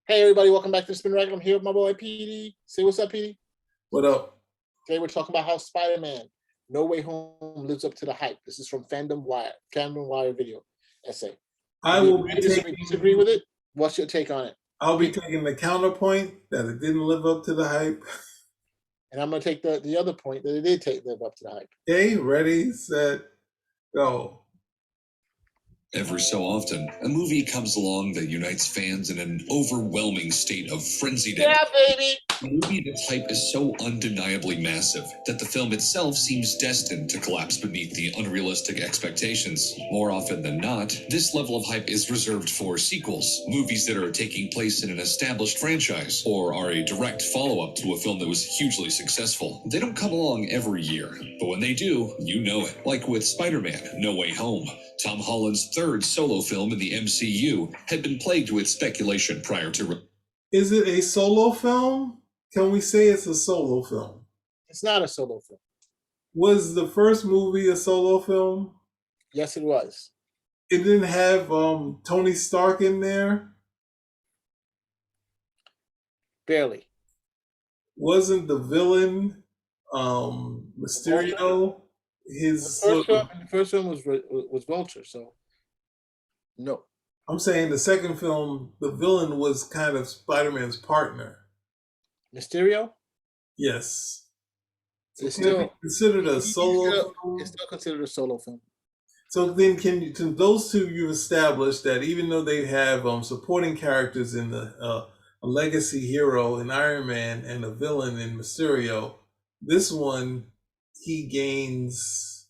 Hey everybody, welcome back to the Spin Rack. I'm here with my boy PD. Say what's up, PD. What up? Today we're talking about how Spider-Man No Way Home lives up to the hype. This is from Fandom Wire video essay. I Do you will agree, be disagree with it? What's your take on it? I'll be taking the counterpoint that it didn't live up to the hype. And I'm going to take the other point that it did live up to the hype. Okay, ready, set, go. Every so often, a movie comes along that unites fans in an overwhelming state of frenzied baby! A movie that's hype is so undeniably massive that the film itself seems destined to collapse beneath the unrealistic expectations. More often than not, this level of hype is reserved for sequels, movies that are taking place in an established franchise, or are a direct follow-up to a film that was hugely successful. They don't come along every year, but when they do, you know it. Like with Spider-Man: No Way Home. Tom Holland's third solo film in the MCU had been plagued with speculation prior to... Is it a solo film? Can we say it's a solo film? It's not a solo film. Was the first movie a solo film? Yes, it was. It didn't have Tony Stark in there? Barely. Wasn't the villain Mysterio? The first film was Vulture, so no. I'm saying the second film, the villain was kind of Spider-Man's partner. Mysterio? Yes. So It's still considered a solo film? It's still considered a solo film. So then to those two, you've established that even though they have supporting characters in a legacy hero in Iron Man and a villain in Mysterio, this one, he gains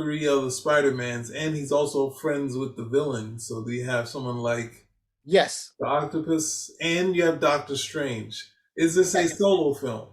3 other Spider-Mans, and he's also friends with the villain. So you have someone like Yes, the Octopus, and you have Doctor Strange. Is this a solo film?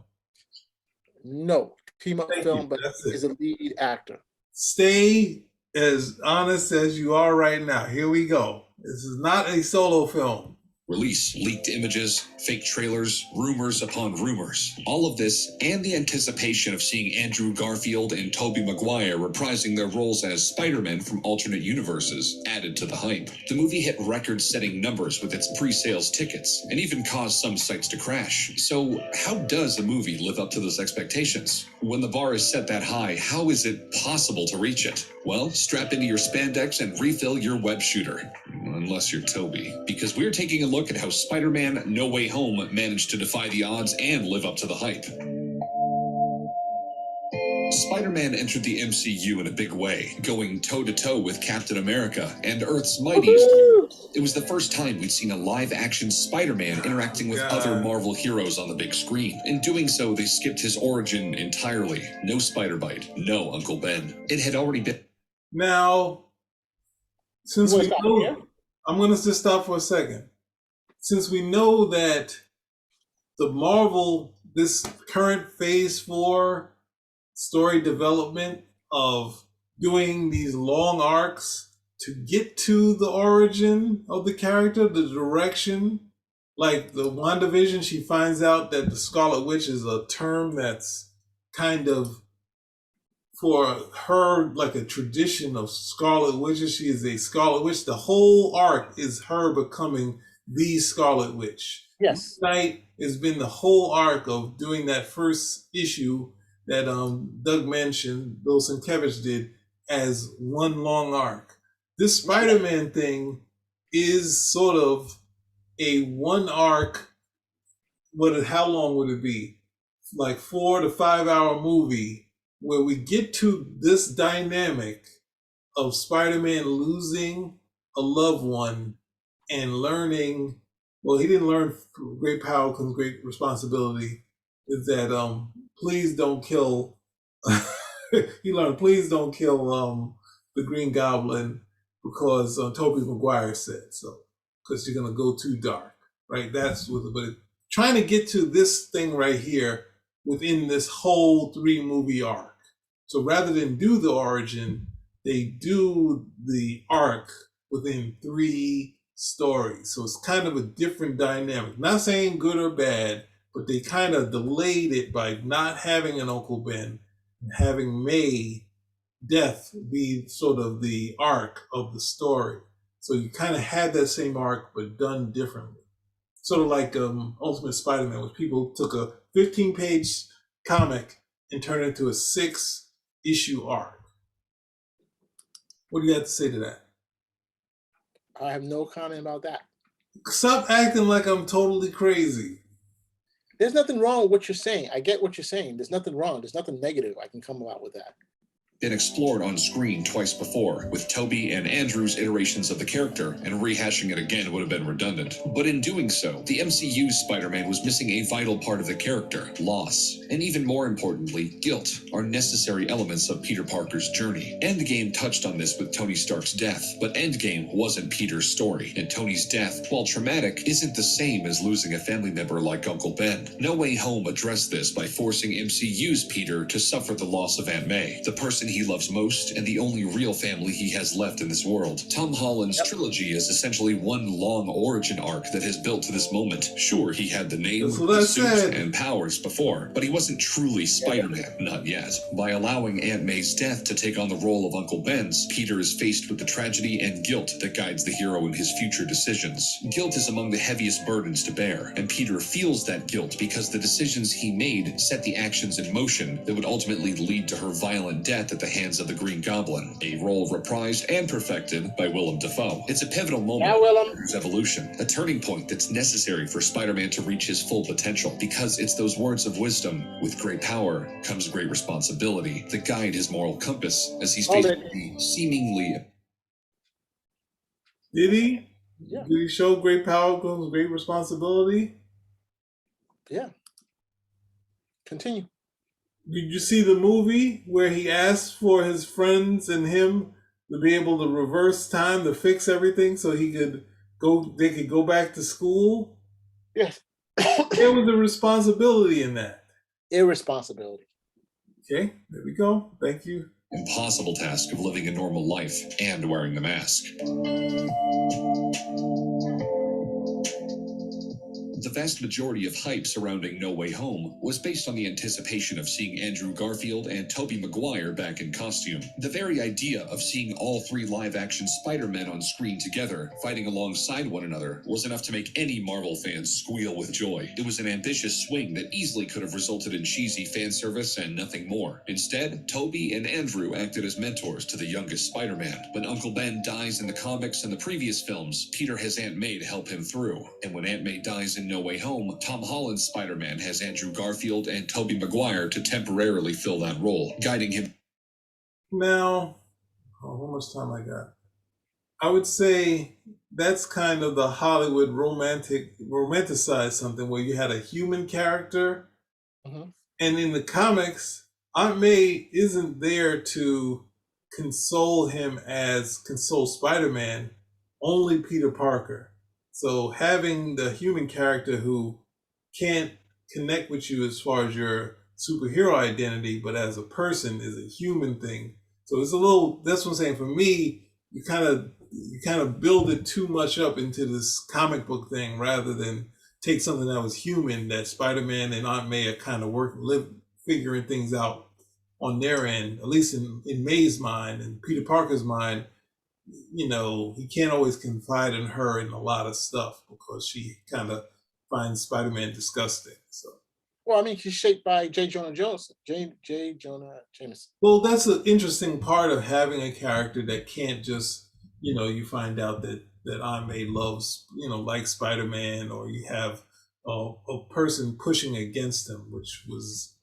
No. Team-up film, but he's a lead actor. Stay as honest as you are right now. Here we go. This is not a solo film. Release, leaked images, fake trailers, rumors upon rumors. All of this, and the anticipation of seeing Andrew Garfield and Tobey Maguire reprising their roles as Spider-Man from alternate universes, added to the hype. The movie hit record-setting numbers with its pre-sales tickets, and even caused some sites to crash. So, how does a movie live up to those expectations? When the bar is set that high, how is it possible to reach it? Well, strap into your spandex and refill your web shooter. Unless you're Toby. Because we're taking a look at how Spider-Man No Way Home managed to defy the odds and live up to the hype. Spider-Man entered the MCU in a big way, going toe-to-toe with Captain America and Earth's mightiest. It was the first time we'd seen a live-action Spider-Man interacting with other Marvel heroes on the big screen. In doing so, they skipped his origin entirely. No Spider-Bite, no Uncle Ben. It had already been... Now, since we know... I'm going to just stop for a second. Since we know that the Marvel, this current phase 4 story development of doing these long arcs to get to the origin of the character, the direction, like the WandaVision, she finds out that the Scarlet Witch is a term that's kind of for her like a tradition of Scarlet Witches. She is a Scarlet Witch. The whole arc is her becoming the Scarlet Witch. Yes. Tonight has been the whole arc of doing that first issue that Doug mentioned, Bill Sienkiewicz did, as one long arc. This Spider-Man thing is sort of a one arc. How long would it be? Like 4 to 5 hour movie where we get to this dynamic of Spider-Man losing a loved one and learning, well, he didn't learn great power comes great responsibility, is that please don't kill, he learned please don't kill the Green Goblin because Tobey Maguire said so, because you're going to go too dark, right? That's what, but trying to get to this thing right here within this whole 3 movie arc. So rather than do the origin, they do the arc within 3 stories. So it's kind of a different dynamic. Not saying good or bad, but they kind of delayed it by not having an Uncle Ben and having May death be sort of the arc of the story. So you kind of had that same arc, but done differently. sort of like Ultimate Spider-Man, which people took a 15-page comic and turned it into a 6-issue arc. What do you have to say to that? I have no comment about that. Stop acting like I'm totally crazy. There's nothing wrong with what you're saying. I get what you're saying. There's nothing wrong. There's nothing negative I can come out with that. Been explored on screen twice before, with Toby and Andrew's iterations of the character, and rehashing it again would have been redundant. But in doing so, the MCU's Spider-Man was missing a vital part of the character, loss. And even more importantly, guilt, are necessary elements of Peter Parker's journey. Endgame touched on this with Tony Stark's death, but Endgame wasn't Peter's story, and Tony's death, while traumatic, isn't the same as losing a family member like Uncle Ben. No Way Home addressed this by forcing MCU's Peter to suffer the loss of Aunt May, the person he loves most and the only real family he has left in this world. Tom Holland's trilogy is essentially one long origin arc that has built to this moment. Sure, he had the name, the suit, and powers before, but he wasn't truly Spider-Man, not yet. By allowing Aunt May's death to take on the role of Uncle Ben's, Peter is faced with the tragedy and guilt that guides the hero in his future decisions. Guilt is among the heaviest burdens to bear, and Peter feels that guilt because the decisions he made set the actions in motion that would ultimately lead to her violent death at the hands of the Green Goblin, a role reprised and perfected by Willem Dafoe. It's a pivotal moment in his evolution, a turning point that's necessary for Spider-Man to reach his full potential, because it's those words of wisdom, with great power comes great responsibility, that guide his moral compass as he's faced with the seemingly... Did he? Yeah. Did he show great power comes great responsibility? Yeah. Continue. Did you see the movie where he asked for his friends and him to be able to reverse time to fix everything so he could go? They could go back to school. Yes. There was a responsibility in that. Irresponsibility. Okay, there we go. Thank you. Impossible task of living a normal life and wearing the mask. The vast majority of hype surrounding No Way Home was based on the anticipation of seeing Andrew Garfield and Tobey Maguire back in costume. The very idea of seeing all three live-action Spider-Men on screen together, fighting alongside one another, was enough to make any Marvel fan squeal with joy. It was an ambitious swing that easily could have resulted in cheesy fan service and nothing more. Instead, Tobey and Andrew acted as mentors to the youngest Spider-Man. When Uncle Ben dies in the comics and the previous films, Peter has Aunt May to help him through. And when Aunt May dies in No Way Home, Tom Holland's Spider-Man has Andrew Garfield and Tobey Maguire to temporarily fill that role, guiding him. Now, how much time I got? I would say that's kind of the Hollywood romanticized something where you had a human character, and in the comics, Aunt May isn't there to console Spider-Man, only Peter Parker. So having the human character who can't connect with you as far as your superhero identity, but as a person is a human thing. So it's a little, that's what I'm saying. For me, you kind of build it too much up into this comic book thing rather than take something that was human, that Spider-Man and Aunt May are kind of figuring things out on their end, at least in May's mind and Peter Parker's mind. You know, he can't always confide in her in a lot of stuff because she kind of finds Spider-Man disgusting. So, well, I mean, she's shaped by J. Jonah Jameson. Well, that's an interesting part of having a character that can't just, you find out that Aunt May loves, like Spider-Man, or you have a person pushing against him, which was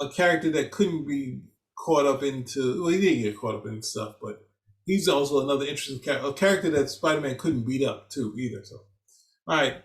a character that couldn't be caught up into. Well, he didn't get caught up in stuff, but he's also another interesting character, a character that Spider-Man couldn't beat up too either. So, all right.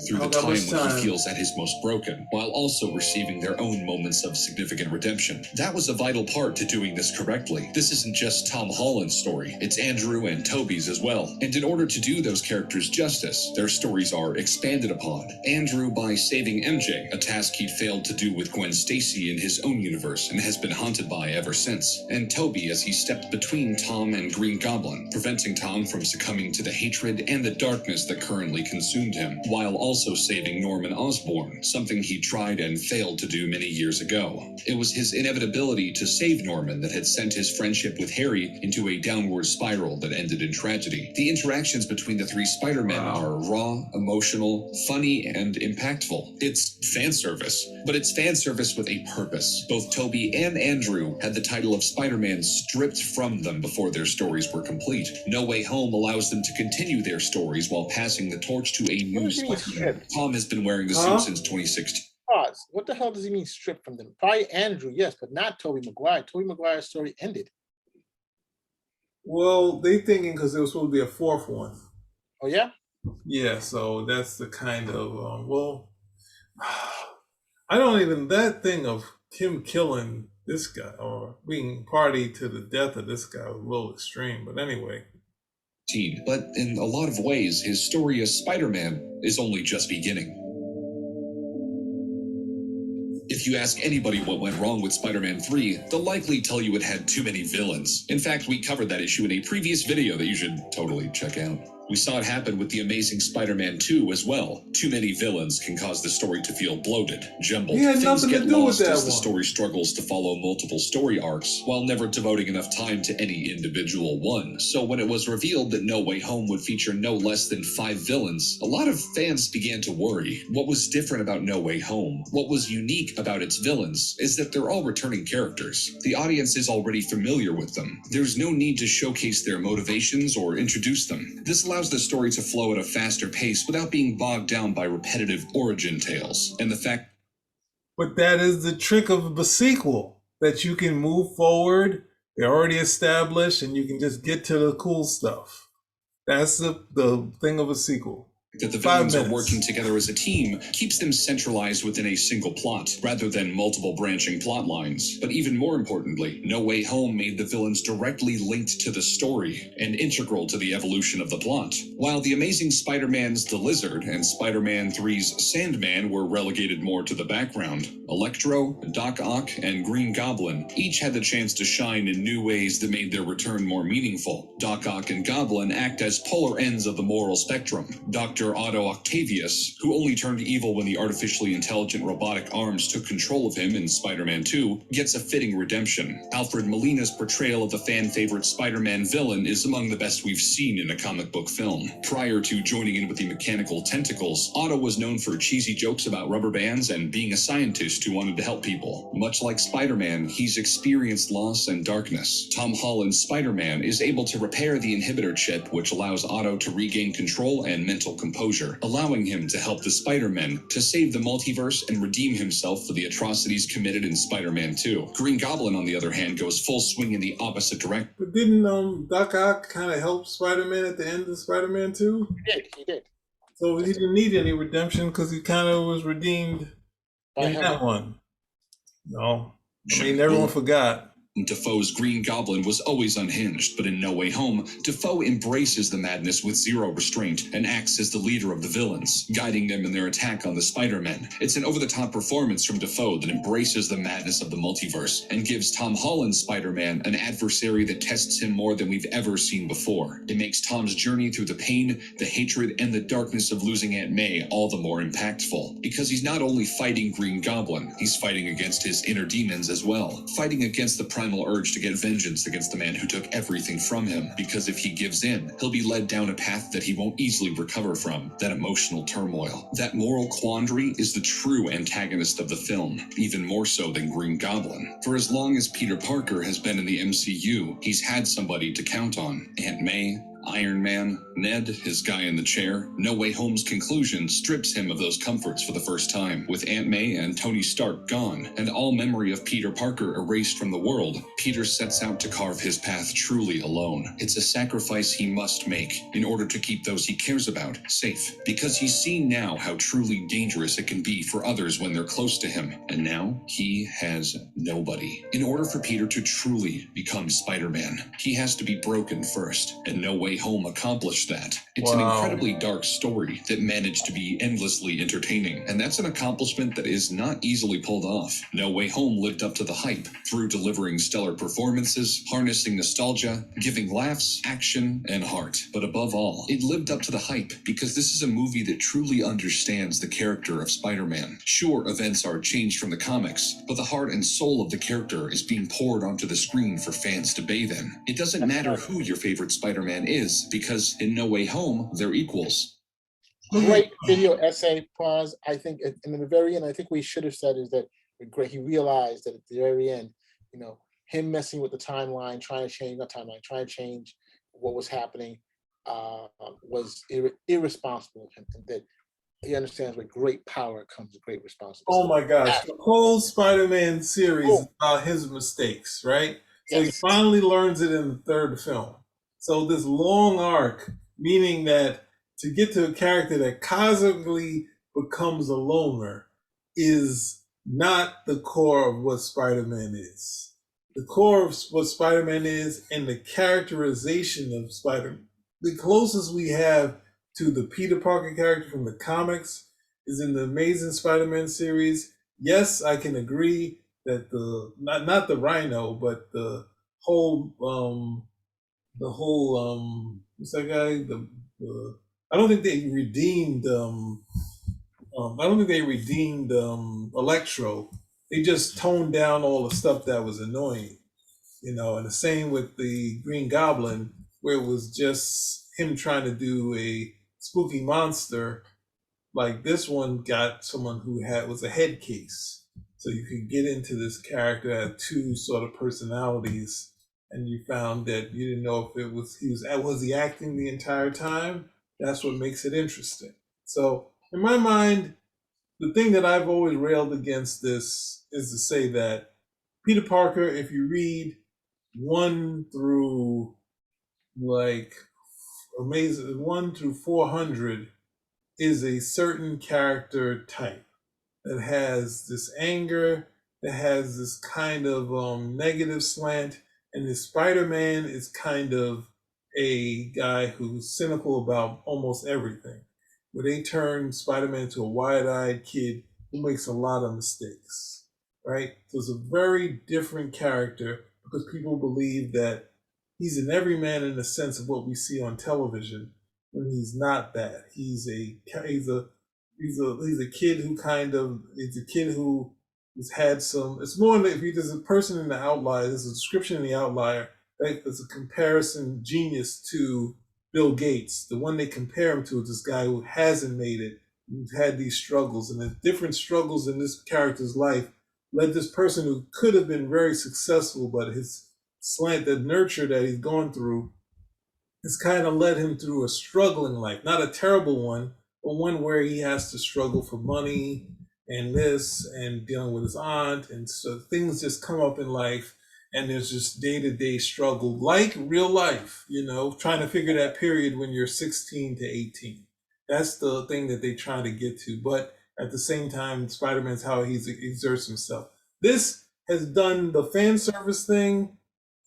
Through the time when he feels at his most broken, while also receiving their own moments of significant redemption. That was a vital part to doing this correctly. This isn't just Tom Holland's story, it's Andrew and Tobey's as well. And in order to do those characters justice, their stories are expanded upon. Andrew by saving MJ, a task he'd failed to do with Gwen Stacy in his own universe and has been haunted by ever since. And Tobey as he stepped between Tom and Green Goblin, preventing Tom from succumbing to the hatred and the darkness that currently consumed him, while also saving Norman Osborn, something he tried and failed to do many years ago. It was his inevitability to save Norman that had sent his friendship with Harry into a downward spiral that ended in tragedy. The interactions between the three Spider-Men are raw, emotional, funny, and impactful. It's fan service, but it's fan service with a purpose. Both Tobey and Andrew had the title of Spider-Man stripped from them before their stories were complete. No Way Home allows them to continue their stories while passing the torch to a new Spider-Man. Tom has been wearing the suit since 2016. Pause. What the hell does he mean stripped from them? Probably Andrew, yes, but not Tobey Maguire. Tobey Maguire's story ended. Well, they thinking because there was supposed to be a fourth one. Oh, yeah? Yeah, so that's the kind of, I don't even, that thing of him killing this guy or being party to the death of this guy was a little extreme, but anyway. But in a lot of ways, his story as Spider-Man is only just beginning. If you ask anybody what went wrong with Spider-Man 3, they'll likely tell you it had too many villains. In fact, we covered that issue in a previous video that you should totally check out. We saw it happen with The Amazing Spider-Man 2 as well. Too many villains can cause the story to feel bloated, jumbled. Things get lost as the story struggles to follow multiple story arcs, while never devoting enough time to any individual one. So when it was revealed that No Way Home would feature no less than 5 villains, a lot of fans began to worry. What was different about No Way Home? What was unique about its villains is that they're all returning characters. The audience is already familiar with them. There's no need to showcase their motivations or introduce them. This allows the story to flow at a faster pace without being bogged down by repetitive origin tales. And the fact... But that is the trick of the sequel, that you can move forward, they're already established, and you can just get to the cool stuff. That's the thing of a sequel. That the villains are working together as a team keeps them centralized within a single plot, rather than multiple branching plot lines. But even more importantly, No Way Home made the villains directly linked to the story and integral to the evolution of the plot. While The Amazing Spider-Man's The Lizard and Spider-Man 3's Sandman were relegated more to the background, Electro, Doc Ock, and Green Goblin each had the chance to shine in new ways that made their return more meaningful. Doc Ock and Goblin act as polar ends of the moral spectrum. Dr. Otto Octavius, who only turned evil when the artificially intelligent robotic arms took control of him in Spider-Man 2, gets a fitting redemption. Alfred Molina's portrayal of the fan-favorite Spider-Man villain is among the best we've seen in a comic book film. Prior to joining in with the mechanical tentacles, Otto was known for cheesy jokes about rubber bands and being a scientist who wanted to help people. Much like Spider-Man, he's experienced loss and darkness. Tom Holland's Spider-Man is able to repair the inhibitor chip, which allows Otto to regain control and mental composure, allowing him to help the Spider-Men to save the multiverse and redeem himself for the atrocities committed in Spider-Man 2. Green Goblin, on the other hand, goes full swing in the opposite direction. But didn't Doc Ock kind of help Spider-Man at the end of Spider-Man 2? He did. So he didn't need any redemption because he kind of was redeemed in that one. No, I mean, everyone forgot. Defoe's Green Goblin was always unhinged, but in No Way Home, Defoe embraces the madness with zero restraint and acts as the leader of the villains, guiding them in their attack on the Spider-Men. It's an over-the-top performance from Defoe that embraces the madness of the multiverse and gives Tom Holland's Spider-Man an adversary that tests him more than we've ever seen before. It makes Tom's journey through the pain, the hatred, and the darkness of losing Aunt May all the more impactful, because he's not only fighting Green Goblin, he's fighting against his inner demons as well, fighting against the primal urge to get vengeance against the man who took everything from him, because if he gives in, he'll be led down a path that he won't easily recover from, that emotional turmoil. That moral quandary is the true antagonist of the film, even more so than Green Goblin. For as long as Peter Parker has been in the MCU, he's had somebody to count on. Aunt May, Iron Man, Ned, his guy in the chair. No Way Home's conclusion strips him of those comforts for the first time. With Aunt May and Tony Stark gone, and all memory of Peter Parker erased from the world, Peter sets out to carve his path truly alone. It's a sacrifice he must make in order to keep those he cares about safe, because he's seen now how truly dangerous it can be for others when they're close to him, and now he has nobody. In order for Peter to truly become Spider-Man, he has to be broken first, and No Way Way Home accomplished that. It's an incredibly dark story that managed to be endlessly entertaining, and that's an accomplishment that is not easily pulled off. No Way Home lived up to the hype through delivering stellar performances, harnessing nostalgia, giving laughs, action, and heart. But above all, it lived up to the hype because this is a movie that truly understands the character of Spider-Man. Sure, events are changed from the comics, but the heart and soul of the character is being poured onto the screen for fans to bathe in. It doesn't matter who your favorite Spider-Man is, because in No Way Home, they're equals. Great video essay, Paz. I think, and in the very end, I think we should have said is that he realized that at the very end, him messing with the timeline, trying to change what was happening, was irresponsible of him. And that he understands with great power comes with great responsibility. Oh my gosh, the whole Spider-Man series is about his mistakes, right? So he finally learns it in the third film. So this long arc, meaning that to get to a character that cosmically becomes a loner, is not the core of what Spider-Man is. The core of what Spider-Man is and the characterization of Spider-Man, the closest we have to the Peter Parker character from the comics is in the Amazing Spider-Man series. Yes, I can agree that not the Rhino, but the whole what's that guy? I don't think they redeemed Electro. They just toned down all the stuff that was annoying, and the same with the Green Goblin, where it was just him trying to do a spooky monster. Like this one got someone who was a head case, so you could get into this character that had two sort of personalities, and you found that you didn't know if was he acting the entire time. That's what makes it interesting. So in my mind, the thing that I've always railed against this is to say that Peter Parker, if you read 1 through 400, is a certain character type that has this anger, that has this kind of negative slant, and the Spider-Man is kind of a guy who's cynical about almost everything. Where they turn Spider-Man into a wide-eyed kid who makes a lot of mistakes, right? So it's a very different character because people believe that he's an everyman in the sense of what we see on television, when he's not that. He's a kid who has had some. It's more than if there's a person in the outlier. There's a description in the outlier. Right? There's a comparison genius to Bill Gates. The one they compare him to is this guy who hasn't made it, who's had these struggles, and the different struggles in this character's life led this person who could have been very successful, but his slant, the nurture that he's gone through, has kind of led him through a struggling life. Not a terrible one, but one where he has to struggle for money and this and dealing with his aunt. And so things just come up in life, and there's just day-to-day struggle, like real life, trying to figure that period when you're 16 to 18. That's the thing that they try to get to. But at the same time, Spider-Man's how he exerts himself. This has done the fan service thing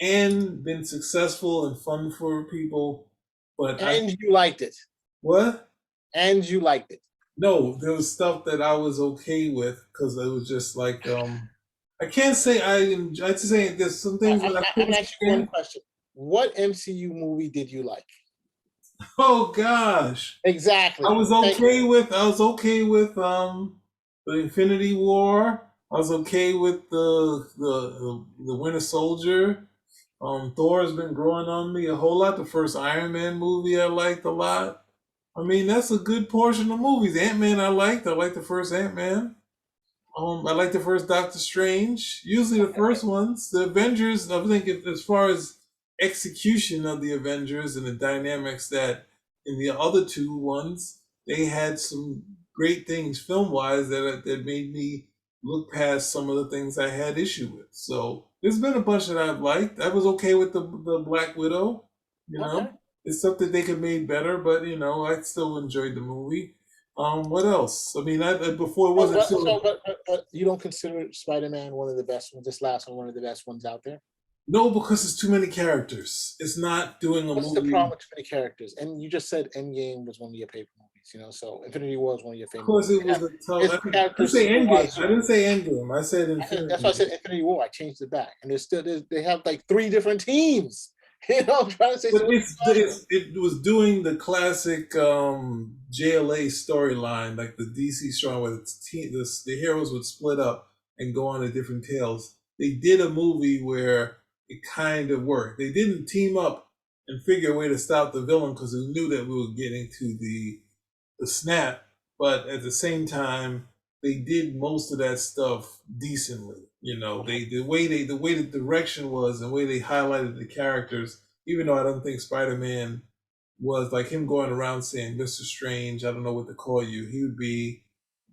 and been successful and fun for people. You liked it. What? And you liked it. No, there was stuff that I was okay with because it was just like I can't say I just say there's some things that I couldn't. I'm asking one question. What MCU movie did you like? Oh gosh. Exactly. I was okay with the Infinity War. I was okay with the Winter Soldier. Thor has been growing on me a whole lot. The first Iron Man movie I liked a lot. I mean, that's a good portion of movies. Ant-Man I liked. I liked the first Ant-Man. I like the first Doctor Strange. Usually the first ones. The Avengers, I think as far as execution of the Avengers and the dynamics that in the other two ones, they had some great things film-wise that made me look past some of the things I had issue with. So there's been a bunch that I've liked. I was okay with the Black Widow. Okay. It's something they could have made better, but I still enjoyed the movie. What else? I mean, before it wasn't but you don't consider Spider-Man one of the best ones? This last one of the best ones out there? No, because it's too many characters. It's not doing a What's the movie. problem with too many characters? And you just said Endgame was one of your favorite movies, you know, so Infinity War is one of your Of favorite course, movies. it was a tough. It's I didn't characters say still Endgame. are. I didn't say Endgame. I said That's why I Infinity. said Infinity War. I changed it back, and they have like 3 different teams. You know, I'm trying to say But something. it was doing the classic JLA storyline, like the DC strong, where the heroes would split up and go on to different tales. They did a movie where it kind of worked. They didn't team up and figure a way to stop the villain because they knew that we were getting to the snap, but at the same time, they did most of that stuff decently. You know, the way the direction was and the way they highlighted the characters. Even though I don't think Spider-Man was like him going around saying, "Mr. Strange, I don't know what to call you." He would be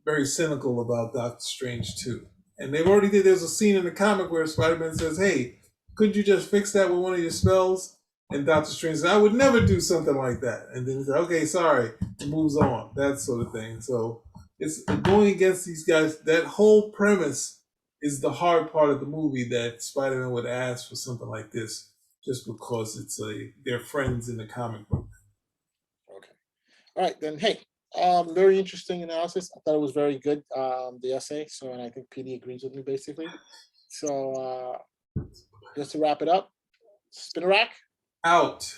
very cynical about Doctor Strange too. And they've already did. There's a scene in the comic where Spider-Man says, "Hey, couldn't you just fix that with one of your spells?" And Doctor Strange says, "I would never do something like that." And then he said, "Okay, sorry," and moves on. That sort of thing. So it's going against these guys. That whole premise is the hard part of the movie, that Spider-Man would ask for something like this just because they're friends in the comic book. Okay. All right, then. Hey, very interesting analysis. I thought it was very good. The essay. So, and I think PD agrees with me basically. So, just to wrap it up, spin a rack. Out.